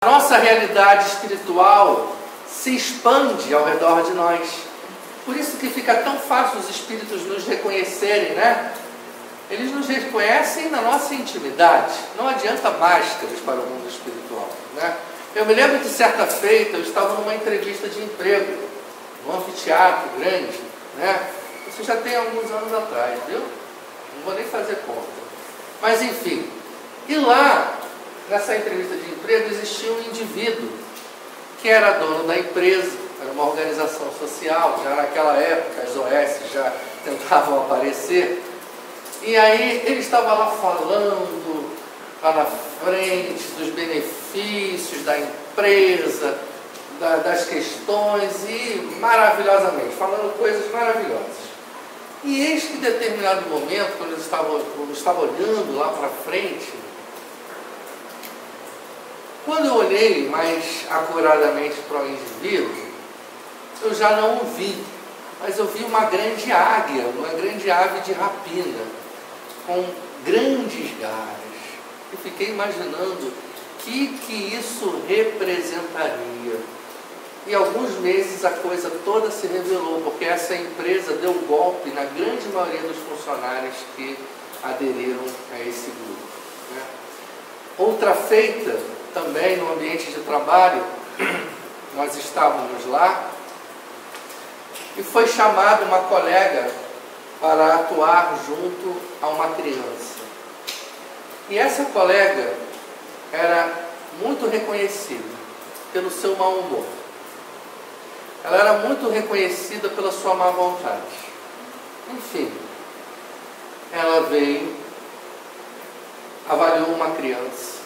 nossa realidade espiritual se expande ao redor de nós. Por isso que fica tão fácil os espíritos nos reconhecerem, né? Eles nos reconhecem na nossa intimidade. Não adianta máscaras para o mundo espiritual, né? Eu me lembro de certa feita, eu estava numa entrevista de emprego, num anfiteatro grande, né? Isso já tem alguns anos atrás, viu? Não vou nem fazer conta. Mas enfim, e lá, nessa entrevista de emprego, existia um indivíduo que era dono da empresa, era uma organização social, já naquela época as OS já tentavam aparecer, e aí ele estava lá falando, lá na frente, dos benefícios da empresa, das questões, e maravilhosamente, falando coisas maravilhosas. E eis que em determinado momento, quando eu estava olhando lá para frente, quando eu olhei mais acuradamente para o indivíduo, eu já não o vi, mas eu vi uma grande águia, uma grande ave de rapina, com grandes garras. E fiquei imaginando o que isso representaria. E alguns meses a coisa toda se revelou, porque essa empresa deu golpe na grande maioria dos funcionários que aderiram a esse grupo, né? Outra feita, também no ambiente de trabalho, nós estávamos lá, e foi chamada uma colega para atuar junto a uma criança. E essa colega era muito reconhecida pelo seu mau humor. Ela era muito reconhecida pela sua má vontade. Enfim, ela veio, avaliou uma criança,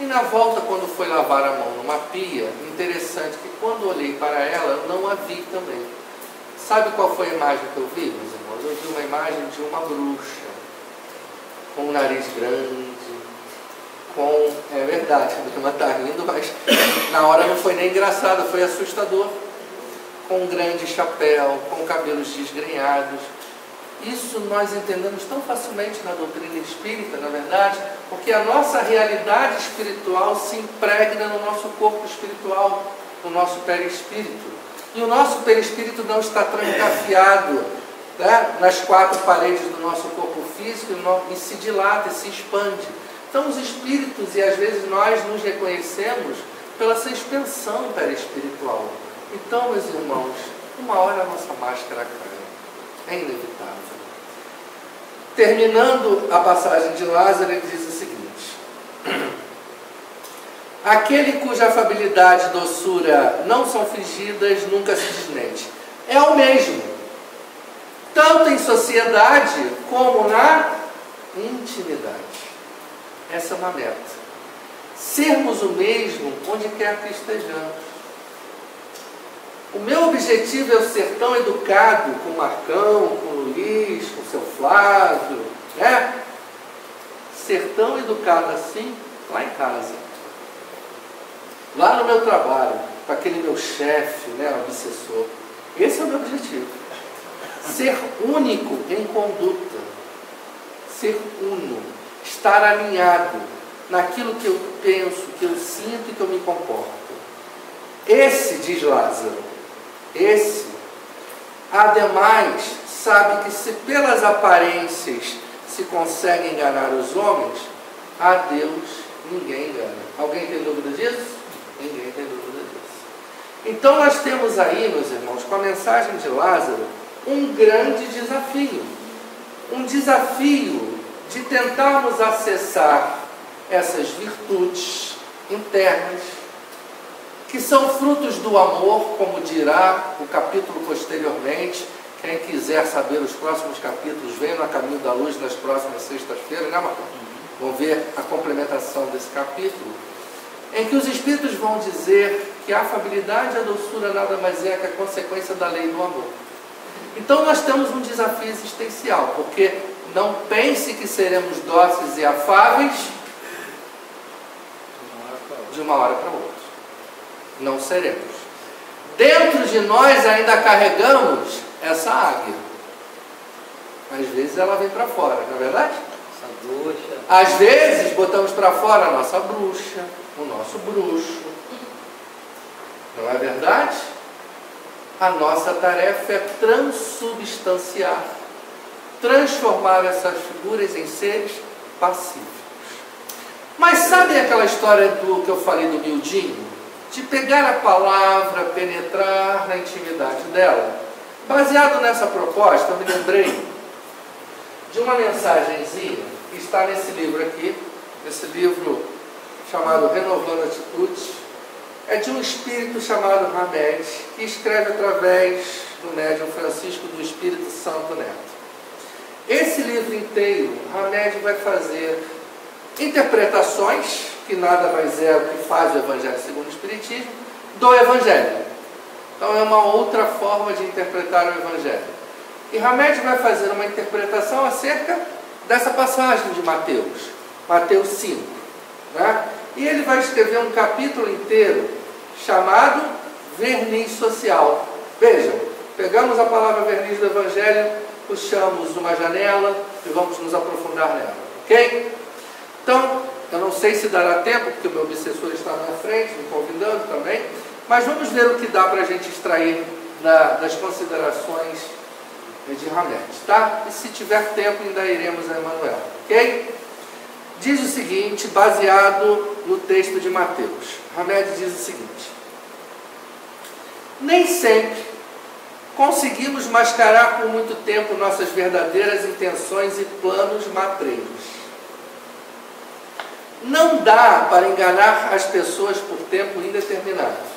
e na volta, quando foi lavar a mão numa pia, interessante que quando olhei para ela, eu não a vi também. Sabe qual foi a imagem que eu vi, meus irmãos? Eu vi uma imagem de uma bruxa, com um nariz grande, é verdade, a minha irmã está rindo, mas na hora não foi nem engraçado, foi assustador. Com um grande chapéu, com cabelos desgrenhados. Isso nós entendemos tão facilmente na doutrina espírita, na verdade, porque a nossa realidade espiritual se impregna no nosso corpo espiritual, no nosso perispírito. E o nosso perispírito não está trancafiado, né, nas quatro paredes do nosso corpo físico e se dilata e se expande. Então os espíritos, e às vezes nós nos reconhecemos pela essa expansão perispiritual. Então, meus irmãos, uma hora a nossa máscara cai. É inevitável. Terminando a passagem de Lázaro, ele diz o seguinte: aquele cuja afabilidade e doçura não são fingidas, nunca se desmente. É o mesmo, tanto em sociedade como na intimidade. Essa é uma meta. Sermos o mesmo onde quer que estejamos. O meu objetivo é eu ser tão educado com o Marcão, com o Luiz, com o seu Flávio, né? Ser tão educado assim lá em casa. Lá no meu trabalho, com aquele meu chefe, né, obsessor. Esse é o meu objetivo. Ser único em conduta. Ser uno. Estar alinhado naquilo que eu penso, que eu sinto e que eu me comporto. Esse, diz Lázaro, esse, ademais, sabe que se pelas aparências se consegue enganar os homens, a Deus ninguém engana. Alguém tem dúvida disso? Ninguém tem dúvida disso. Então nós temos aí, meus irmãos, com a mensagem de Lázaro, um grande desafio. Um desafio de tentarmos acessar essas virtudes internas, que são frutos do amor, como dirá o capítulo posteriormente. Quem quiser saber os próximos capítulos, venha no Caminho da Luz nas próximas sextas-feiras, né, Marcão? Vão ver a complementação desse capítulo, em que os Espíritos vão dizer que a afabilidade e a doçura nada mais é que a consequência da lei do amor. Então nós temos um desafio existencial, porque não pense que seremos dóceis e afáveis de uma hora para outra. Não seremos. Dentro de nós ainda carregamos essa águia. Às vezes ela vem para fora, não é verdade? Bruxa. Às vezes botamos para fora a nossa bruxa, o nosso bruxo. Não é verdade? A nossa tarefa é transubstanciar, transformar essas figuras em seres pacíficos. Mas sabe aquela história do que eu falei do miudinho? De pegar a palavra, penetrar na intimidade dela. Baseado nessa proposta, eu me lembrei de uma mensagenzinha que está nesse livro aqui, esse livro chamado Renovando Atitudes. É de um espírito chamado Hamed, que escreve através do médium Francisco do Espírito Santo Neto. Esse livro inteiro, Hamed vai fazer interpretações, que nada mais é o que faz o Evangelho segundo o Espiritismo, do Evangelho. Então é uma outra forma de interpretar o Evangelho. E Hamed vai fazer uma interpretação acerca dessa passagem de Mateus, Mateus 5. Né? E ele vai escrever um capítulo inteiro chamado verniz social. Vejam, pegamos a palavra verniz do Evangelho, puxamos uma janela e vamos nos aprofundar nela. Ok? Então, eu não sei se dará tempo, porque o meu obsessor está na minha frente, me convidando também, mas vamos ver o que dá para a gente extrair das considerações de Hamed, tá? E se tiver tempo, ainda iremos a Emmanuel, ok? Diz o seguinte, baseado no texto de Mateus. Hamed diz o seguinte: nem sempre conseguimos mascarar por muito tempo nossas verdadeiras intenções e planos matreiros. Não dá para enganar as pessoas por tempo indeterminado.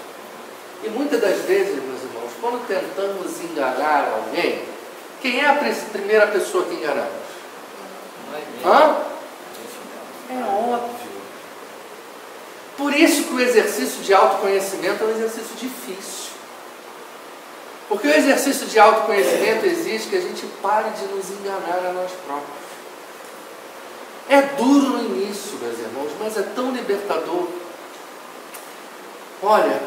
E muitas das vezes, meus irmãos, quando tentamos enganar alguém, quem é a primeira pessoa que enganamos? Hã? É óbvio. Por isso que o exercício de autoconhecimento é um exercício difícil. Porque o exercício de autoconhecimento exige que a gente pare de nos enganar a nós próprios. É duro no início, meus irmãos, mas é tão libertador. Olha,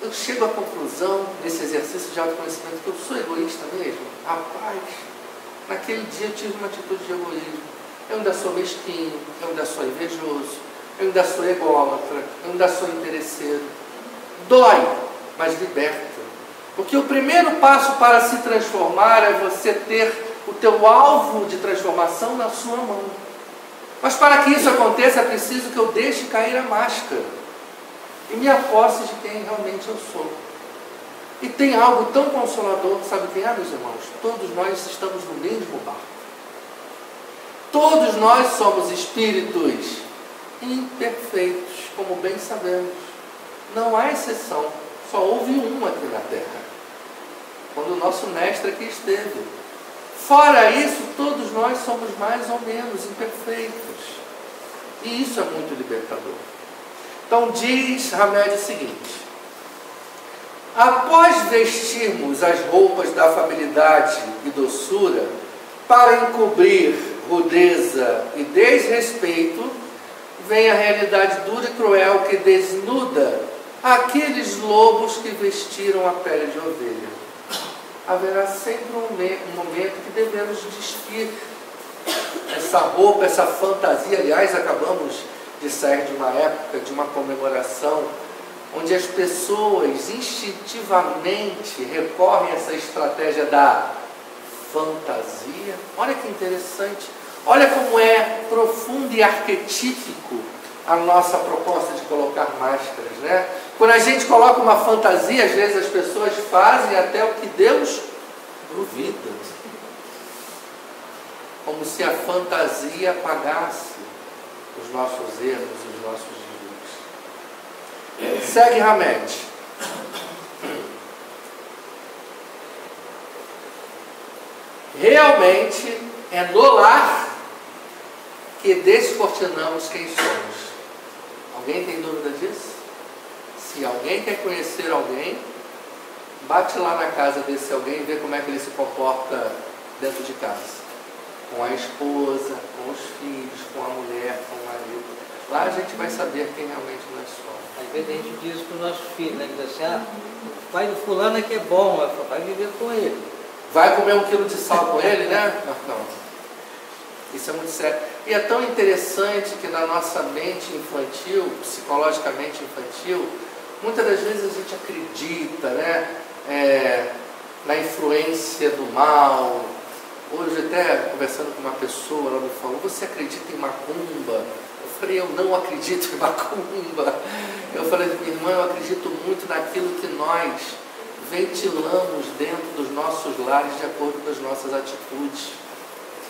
eu chego à conclusão nesse exercício de autoconhecimento que eu sou egoísta mesmo. Rapaz, naquele dia eu tive uma atitude de egoísmo. Eu ainda sou mesquinho, eu ainda sou invejoso, eu ainda sou ególatra, eu ainda sou interesseiro. Dói, mas liberta. Porque o primeiro passo para se transformar é você ter o teu alvo de transformação na sua mão. Mas para que isso aconteça é preciso que eu deixe cair a máscara e me aposse de quem realmente eu sou. E tem algo tão consolador, sabe o que é, meus irmãos? Todos nós estamos no mesmo barco. Todos nós somos espíritos imperfeitos, como bem sabemos. Não há exceção. Só houve um aqui na Terra, quando o nosso mestre aqui esteve. Fora isso, todos nós somos mais ou menos imperfeitos. E isso é muito libertador. Então diz Hamed o seguinte: após vestirmos as roupas da afabilidade e doçura para encobrir rudeza e desrespeito, vem a realidade dura e cruel que desnuda aqueles lobos que vestiram a pele de ovelha. Haverá sempre um momento que devemos despir essa roupa, essa fantasia. Aliás, acabamos de sair de uma época, de uma comemoração, onde as pessoas instintivamente recorrem a essa estratégia da fantasia. Olha que interessante. Olha como é profundo e arquetípico a nossa proposta de colocar máscaras, né? Quando a gente coloca uma fantasia, às vezes as pessoas fazem até o que Deus duvida. Como se a fantasia apagasse os nossos erros, os nossos desvios. Segue Hamed. Realmente é no lar que descortinamos quem somos. Alguém tem dúvida disso? Se alguém quer conhecer alguém, bate lá na casa desse alguém e vê como é que ele se comporta dentro de casa. Com a esposa, com os filhos, com a mulher, com o marido. Lá a gente vai saber quem realmente nós somos. Às vezes a gente diz para os nossos filhos, né? Que diz assim, o pai do fulano é que é bom, vai viver com ele. Vai comer 1 quilo de sal com ele, né? Não. Isso é muito sério. E é tão interessante que na nossa mente infantil, psicologicamente infantil, muitas das vezes a gente acredita, né, na influência do mal. Hoje até conversando com uma pessoa, ela me falou, você acredita em macumba? Eu falei, eu não acredito em macumba. Eu falei, minha irmã, eu acredito muito naquilo que nós ventilamos dentro dos nossos lares de acordo com as nossas atitudes.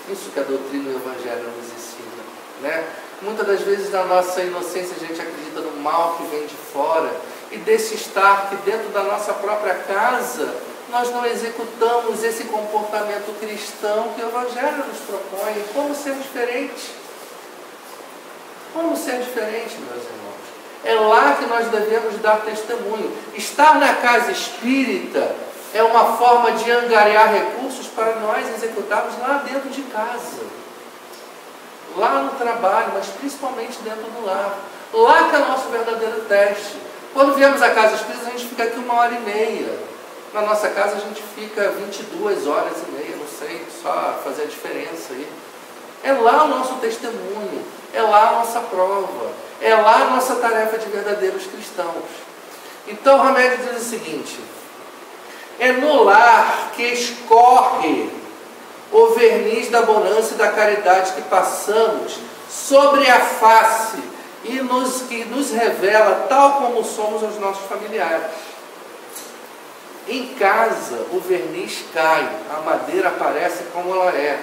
Isso que a doutrina e o Evangelho nos ensina, né? Muitas das vezes na nossa inocência a gente acredita no mal que vem de fora e desse estar que dentro da nossa própria casa nós não executamos esse comportamento cristão que o Evangelho nos propõe. Como ser diferente? Como ser diferente, meus irmãos? É lá que nós devemos dar testemunho. Estar na casa espírita é uma forma de angariar recursos para nós executarmos lá dentro de casa. Lá no trabalho, mas principalmente dentro do lar. Lá que é o nosso verdadeiro teste. Quando viemos à casa espírita, a gente fica aqui 1h30. Na nossa casa a gente fica 22 horas e meia, não sei, só fazer a diferença aí. É lá o nosso testemunho, é lá a nossa prova, é lá a nossa tarefa de verdadeiros cristãos. Então o Hamed diz o seguinte: é no lar que escorre o verniz da bonança e da caridade que passamos sobre a face e que nos revela tal como somos aos nossos familiares. Em casa, o verniz cai, a madeira aparece como ela é.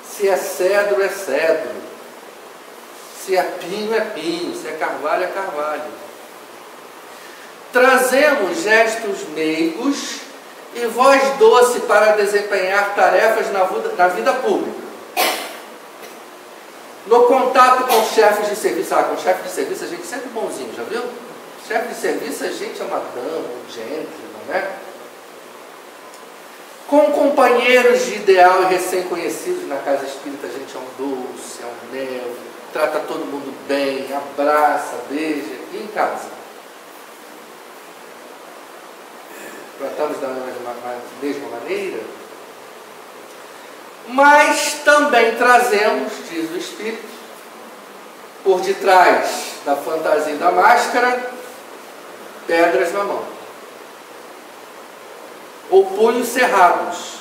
Se é cedro, é cedro. Se é pinho, é pinho. Se é carvalho, é carvalho. Trazemos gestos meigos e voz doce para desempenhar tarefas na vida pública. No contato com chefes de serviço, com chefe de serviço a gente sempre bonzinho, já viu? Chefe de serviço a gente é uma dama, um gentleman, né? Com companheiros de ideal e recém-conhecidos na casa espírita, a gente é um doce, é um mel, trata todo mundo bem, abraça, beija. E em casa? Tratamos da mesma maneira? Mas também trazemos, diz o Espírito, por detrás da fantasia e da máscara, pedras na mão, ou punhos cerrados,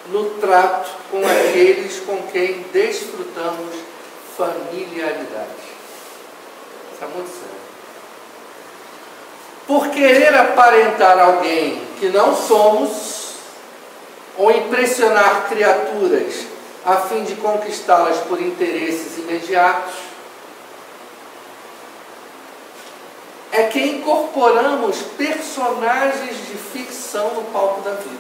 no trato com aqueles com quem desfrutamos familiaridade. Isso é muito sério. Por querer aparentar alguém que não somos, ou impressionar criaturas a fim de conquistá-las por interesses imediatos, é que incorporamos personagens de ficção no palco da vida.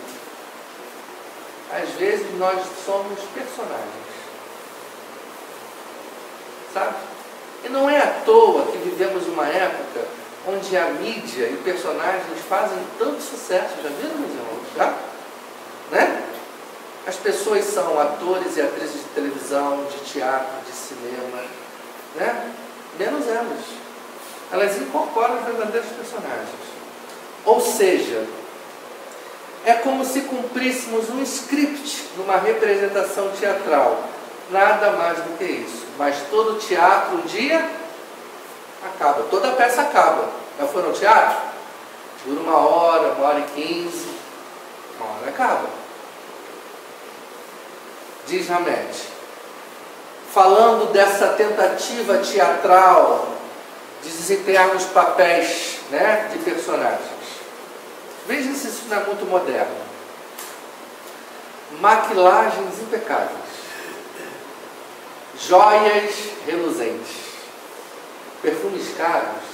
Às vezes nós somos personagens, sabe? E não é à toa que vivemos uma época onde a mídia e personagens fazem tanto sucesso. Já viram, meus irmãos? Já? Né? As pessoas são atores e atrizes de televisão, de teatro, de cinema, né? Menos elas. Elas incorporam os verdadeiros personagens. Ou seja, é como se cumpríssemos um script numa representação teatral. Nada mais do que isso. Mas todo teatro um dia acaba. Toda peça acaba. Já foi no teatro? Dura 1h, 1h15. Uma hora acaba. Diz Hamed, falando dessa tentativa teatral de desempenharmos papéis, né, de personagens. Veja se isso não é muito moderno. Maquilagens impecáveis, joias reluzentes, perfumes caros,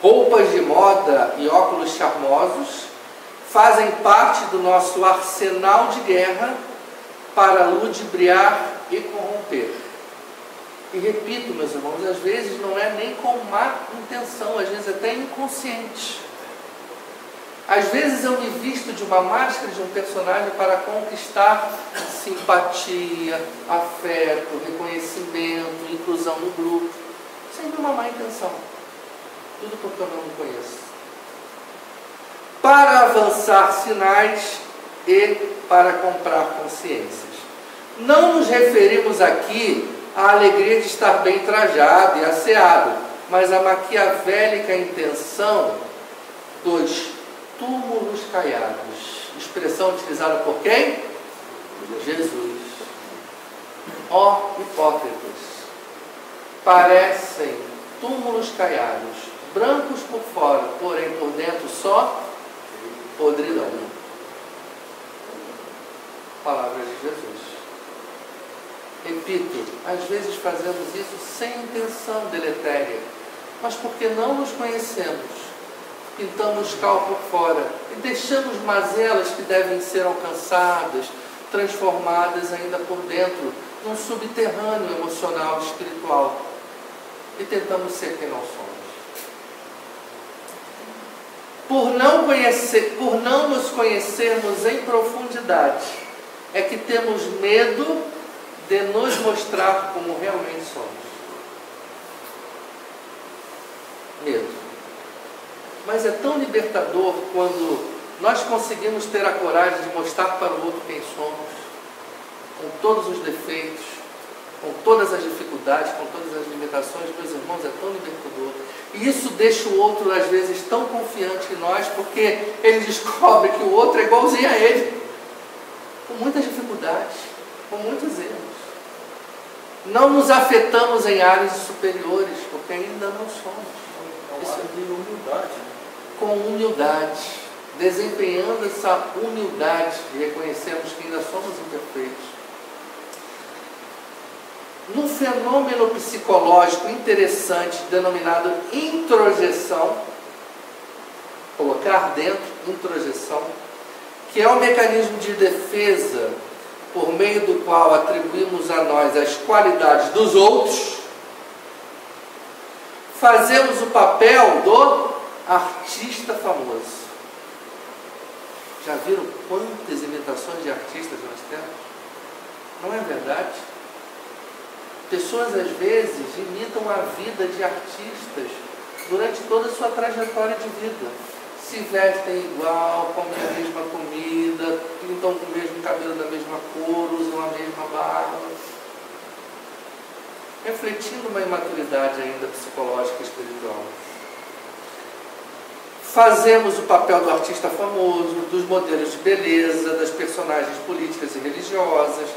roupas de moda e óculos charmosos fazem parte do nosso arsenal de guerra para ludibriar e corromper. E repito, meus irmãos, às vezes não é nem com má intenção, às vezes até inconsciente. Às vezes eu me visto de uma máscara de um personagem para conquistar simpatia, afeto, reconhecimento, inclusão no grupo, sem uma má intenção. Tudo porque eu não me conheço. Para avançar sinais e para comprar consciências. Não nos referimos aqui à alegria de estar bem trajado e asseado, mas à maquiavélica intenção dos túmulos caiados. Expressão utilizada por quem? Jesus. Ó hipócritas, parecem túmulos caiados, brancos por fora, porém por dentro só podridão. Palavras de Jesus. Repito, às vezes fazemos isso sem intenção deletéria, mas porque não nos conhecemos, pintamos cal por fora e deixamos mazelas que devem ser alcançadas, transformadas ainda por dentro, num subterrâneo emocional e espiritual, e tentamos ser quem não somos. Por não nos conhecermos em profundidade, é que temos medo de nos mostrar como realmente somos. Medo. Mas é tão libertador quando nós conseguimos ter a coragem de mostrar para o outro quem somos, com todos os defeitos, com todas as dificuldades, com todas as limitações. Meus irmãos, é tão libertador. E isso deixa o outro, às vezes, tão confiante em nós, porque ele descobre que o outro é igualzinho a ele, com muitas dificuldades, com muitos erros. Não nos afetamos em áreas superiores, porque ainda não somos. Isso é de humildade. Com humildade, desempenhando essa humildade de reconhecermos que ainda somos imperfeitos. Num fenômeno psicológico interessante denominado introjeção, colocar dentro, introjeção, que é um mecanismo de defesa por meio do qual atribuímos a nós as qualidades dos outros, fazemos o papel do artista famoso. Já viram quantas imitações de artistas nós temos? Não é verdade? Pessoas às vezes imitam a vida de artistas durante toda a sua trajetória de vida. Se vestem igual, comem a mesma comida, pintam com o mesmo cabelo da mesma cor, usam a mesma barba. Refletindo uma imaturidade ainda psicológica e espiritual. Fazemos o papel do artista famoso, dos modelos de beleza, das personagens políticas e religiosas,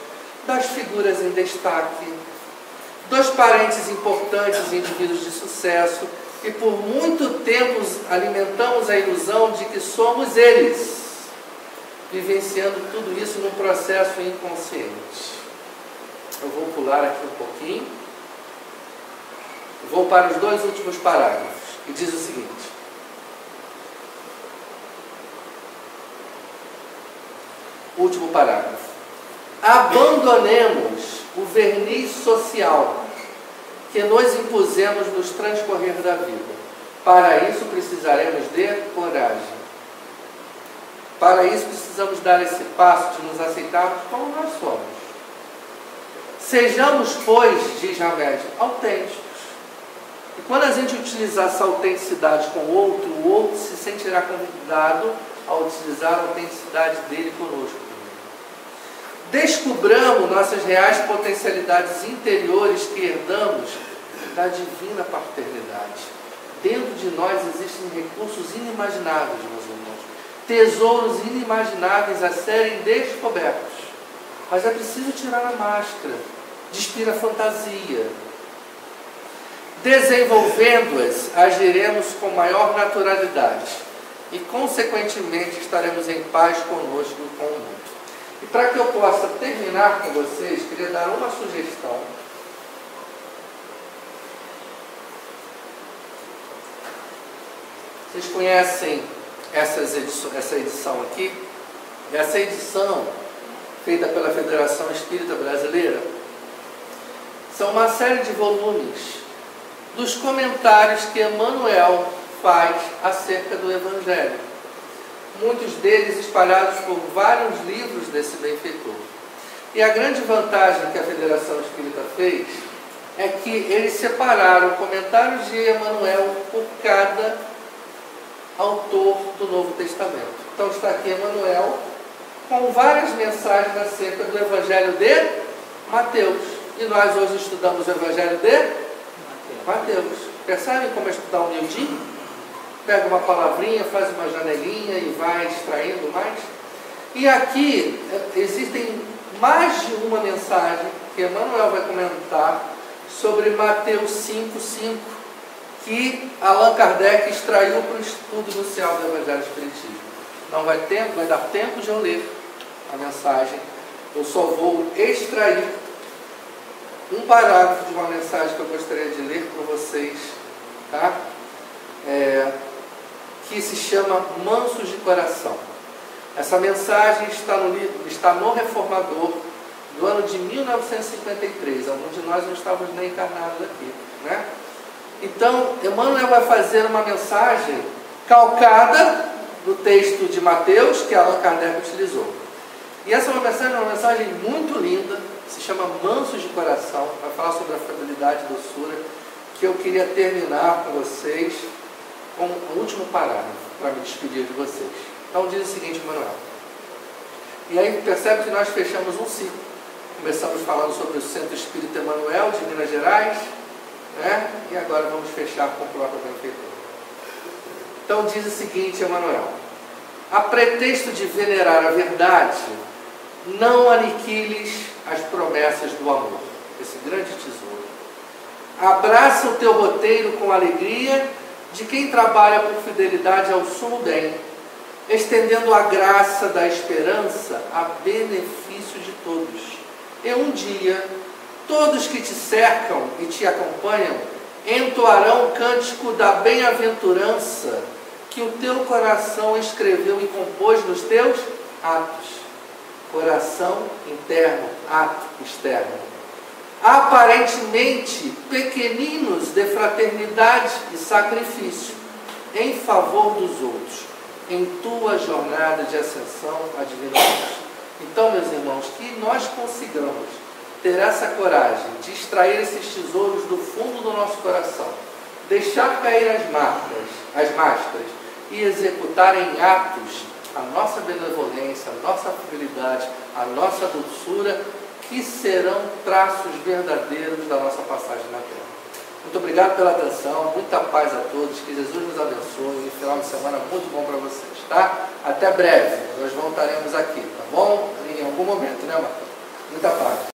das figuras em destaque, dos parentes importantes e indivíduos de sucesso, e por muito tempo alimentamos a ilusão de que somos eles, vivenciando tudo isso num processo inconsciente. Eu vou pular aqui um pouquinho, vou para os 2 últimos parágrafos, e diz o seguinte: último parágrafo. Abandonemos o verniz social que nos impusemos nos transcorrer da vida. Para isso precisaremos de coragem. Para isso precisamos dar esse passo de nos aceitarmos como nós somos. Sejamos, pois, diz Hamed, autênticos. E quando a gente utilizar essa autenticidade com o outro se sentirá convidado a utilizar a autenticidade dele conosco. Descubramos nossas reais potencialidades interiores que herdamos da divina paternidade. Dentro de nós existem recursos inimagináveis, meus irmãos. Tesouros inimagináveis a serem descobertos. Mas é preciso tirar a máscara, despir a fantasia. Desenvolvendo-as, agiremos com maior naturalidade e, consequentemente, estaremos em paz conosco e com o mundo. E para que eu possa terminar com vocês, queria dar uma sugestão. Vocês conhecem essa edição aqui? Essa edição, feita pela Federação Espírita Brasileira, são uma série de volumes dos comentários que Emmanuel faz acerca do Evangelho. Muitos deles espalhados por vários livros desse benfeitor. E a grande vantagem que a Federação Espírita fez é que eles separaram comentários de Emmanuel por cada autor do Novo Testamento. Então está aqui Emmanuel com várias mensagens acerca do Evangelho de Mateus. E nós hoje estudamos o Evangelho de Mateus. Percebem como é estudar humildinho? Pega uma palavrinha, faz uma janelinha e vai extraindo mais. E aqui existem mais de uma mensagem que Emmanuel vai comentar sobre Mateus 5,5, que Allan Kardec extraiu para o estudo inicial do Evangelho Espiritismo. Não vai dar tempo de eu ler a mensagem. Eu só vou extrair um parágrafo de uma mensagem que eu gostaria de ler para vocês, tá? Que se chama Mansos de Coração. Essa mensagem está no Reformador do ano de 1953. Alguns de nós não estávamos nem encarnados aqui, né? Então, Emmanuel vai fazer uma mensagem calcada no texto de Mateus, que Allan Kardec utilizou. E essa é uma mensagem muito linda, se chama Mansos de Coração, vai falar sobre a fidelidade e doçura, que eu queria terminar com vocês com o último parágrafo, para me despedir de vocês. Então diz o seguinte, Emmanuel. E aí percebe que nós fechamos um ciclo. Começamos falando sobre o Centro Espírita Emmanuel de Minas Gerais, né? E agora vamos fechar com o próprio benfeitor. Então diz o seguinte, Emmanuel: a pretexto de venerar a verdade, não aniquiles as promessas do amor, esse grande tesouro. Abraça o teu roteiro com alegria de quem trabalha por fidelidade ao sumo bem, estendendo a graça da esperança a benefício de todos. E um dia, todos que te cercam e te acompanham entoarão o cântico da bem-aventurança que o teu coração escreveu e compôs nos teus atos. Coração interno, ato externo. Aparentemente pequeninos de fraternidade e sacrifício em favor dos outros, em tua jornada de ascensão à divina luz. Então, meus irmãos, que nós consigamos ter essa coragem de extrair esses tesouros do fundo do nosso coração, deixar cair as máscaras e executar em atos a nossa benevolência, a nossa fidelidade, a nossa doçura, que serão traços verdadeiros da nossa passagem na Terra. Muito obrigado pela atenção, muita paz a todos, que Jesus nos abençoe e um final de semana muito bom para vocês, tá? Até breve, nós voltaremos aqui, tá bom? Em algum momento, né, Marcos? Muita paz.